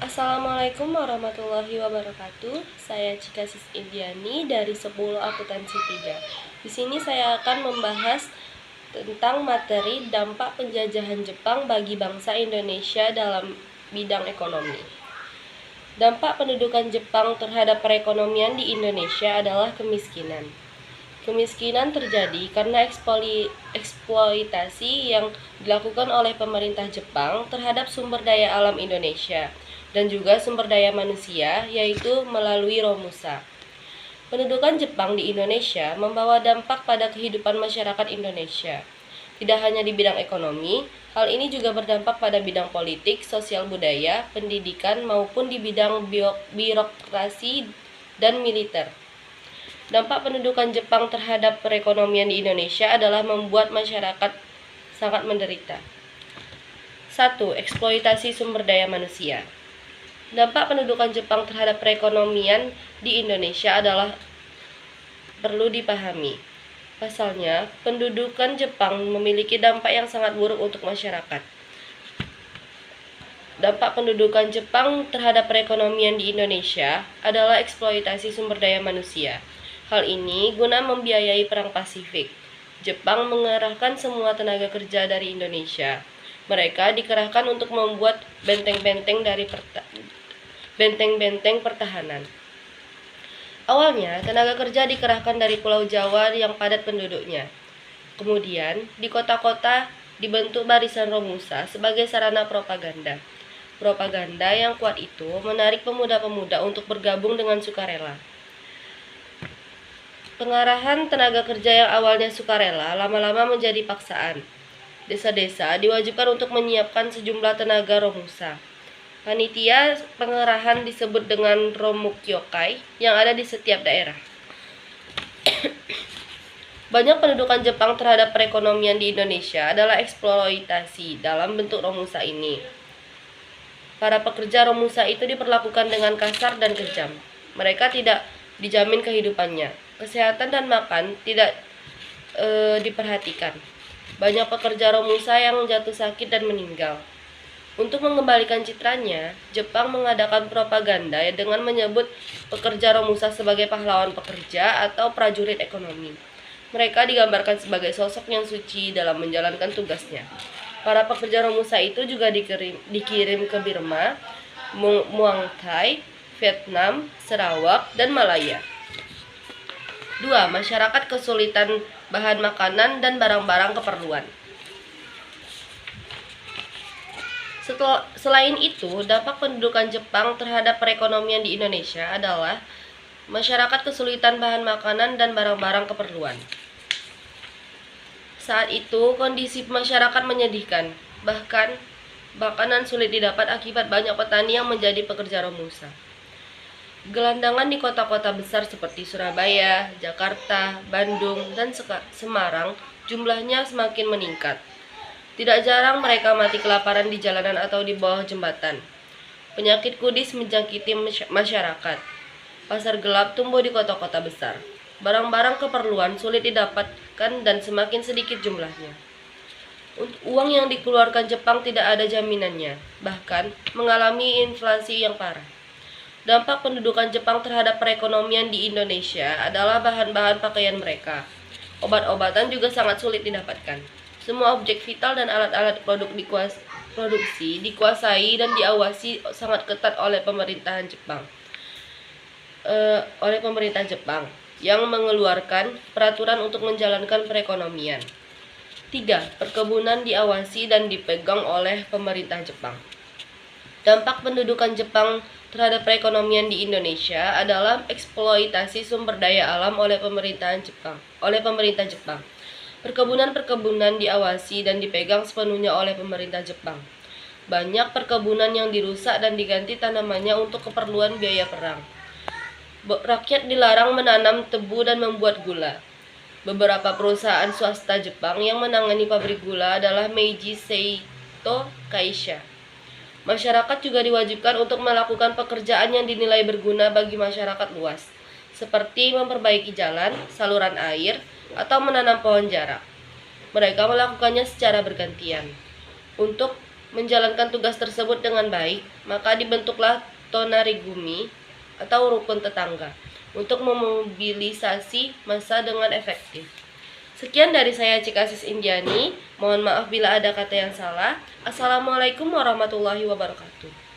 Assalamualaikum warahmatullahi wabarakatuh. Saya Cikasis Indiani dari 10 Akuntansi 3. Di sini saya akan membahas tentang materi dampak penjajahan Jepang bagi bangsa Indonesia dalam bidang ekonomi. Dampak pendudukan Jepang terhadap perekonomian di Indonesia adalah kemiskinan. Kemiskinan terjadi karena eksploitasi yang dilakukan oleh pemerintah Jepang terhadap sumber daya alam Indonesia dan juga sumber daya manusia, yaitu melalui Romusa. Pendudukan Jepang di Indonesia membawa dampak pada kehidupan masyarakat Indonesia. Tidak hanya di bidang ekonomi, hal ini juga berdampak pada bidang politik, sosial budaya, pendidikan, maupun di bidang birokrasi dan militer. Dampak pendudukan Jepang terhadap perekonomian di Indonesia adalah membuat masyarakat sangat menderita. 1. Eksploitasi sumber daya manusia. Dampak pendudukan Jepang terhadap perekonomian di Indonesia adalah perlu dipahami. Pasalnya, pendudukan Jepang memiliki dampak yang sangat buruk untuk masyarakat. Dampak pendudukan Jepang terhadap perekonomian di Indonesia adalah eksploitasi sumber daya manusia. Hal ini guna membiayai Perang Pasifik. Jepang mengerahkan semua tenaga kerja dari Indonesia. Mereka dikerahkan untuk membuat benteng-benteng pertahanan. Awalnya, tenaga kerja dikerahkan dari Pulau Jawa yang padat penduduknya. Kemudian, di kota-kota dibentuk barisan Romusa sebagai sarana propaganda. Propaganda yang kuat itu menarik pemuda-pemuda untuk bergabung dengan sukarela. Pengarahan tenaga kerja yang awalnya sukarela lama-lama menjadi paksaan. Desa-desa diwajibkan untuk menyiapkan sejumlah tenaga Romusa. Panitia pengerahan disebut dengan Romukyokai yang ada di setiap daerah. Banyak pendudukan Jepang terhadap perekonomian di Indonesia adalah eksploitasi dalam bentuk Romusa ini. Para pekerja Romusa itu diperlakukan dengan kasar dan kejam. Mereka tidak dijamin kehidupannya. Kesehatan dan makan tidak diperhatikan. Banyak pekerja Romusa yang jatuh sakit dan meninggal. Untuk mengembalikan citranya, Jepang mengadakan propaganda dengan menyebut pekerja Romusa sebagai pahlawan pekerja atau prajurit ekonomi. Mereka digambarkan sebagai sosok yang suci dalam menjalankan tugasnya. Para pekerja Romusa itu juga dikirim ke Burma, Muang Thai, Vietnam, Sarawak, dan Malaya. 2. Masyarakat kesulitan bahan makanan dan barang-barang keperluan. Selain itu, dampak pendudukan Jepang terhadap perekonomian di Indonesia adalah masyarakat kesulitan bahan makanan dan barang-barang keperluan. Saat itu, kondisi masyarakat menyedihkan. Bahkan, makanan sulit didapat akibat banyak petani yang menjadi pekerja Romusa. Gelandangan di kota-kota besar seperti Surabaya, Jakarta, Bandung, dan Semarang jumlahnya semakin meningkat. Tidak jarang mereka mati kelaparan di jalanan atau di bawah jembatan. Penyakit kudis menjangkiti masyarakat. Pasar gelap tumbuh di kota-kota besar. Barang-barang keperluan sulit didapatkan dan semakin sedikit jumlahnya. Uang yang dikeluarkan Jepang tidak ada jaminannya, bahkan mengalami inflasi yang parah. Dampak pendudukan Jepang terhadap perekonomian di Indonesia adalah bahan-bahan pakaian mereka. Obat-obatan juga sangat sulit didapatkan. Semua objek vital dan alat-alat produksi dikuasai dan diawasi sangat ketat oleh pemerintahan Jepang yang mengeluarkan peraturan untuk menjalankan perekonomian. 3. Perkebunan diawasi dan dipegang oleh pemerintah Jepang. Dampak pendudukan Jepang terhadap perekonomian di Indonesia adalah eksploitasi sumber daya alam oleh pemerintah Jepang. Perkebunan diawasi dan dipegang sepenuhnya oleh pemerintah Jepang. Banyak perkebunan yang dirusak dan diganti tanamannya untuk keperluan biaya perang. Rakyat dilarang menanam tebu dan membuat gula. Beberapa perusahaan swasta Jepang yang menangani pabrik gula adalah Meiji Seito Kaisha. Masyarakat juga diwajibkan untuk melakukan pekerjaan yang dinilai berguna bagi masyarakat luas, seperti memperbaiki jalan, saluran air, atau menanam pohon jarak. Mereka melakukannya secara bergantian. Untuk menjalankan tugas tersebut dengan baik, maka dibentuklah tonarigumi atau rukun tetangga untuk memobilisasi massa dengan efektif. Sekian dari saya, Cik Asis Indiani. Mohon maaf bila ada kata yang salah. Assalamualaikum warahmatullahi wabarakatuh.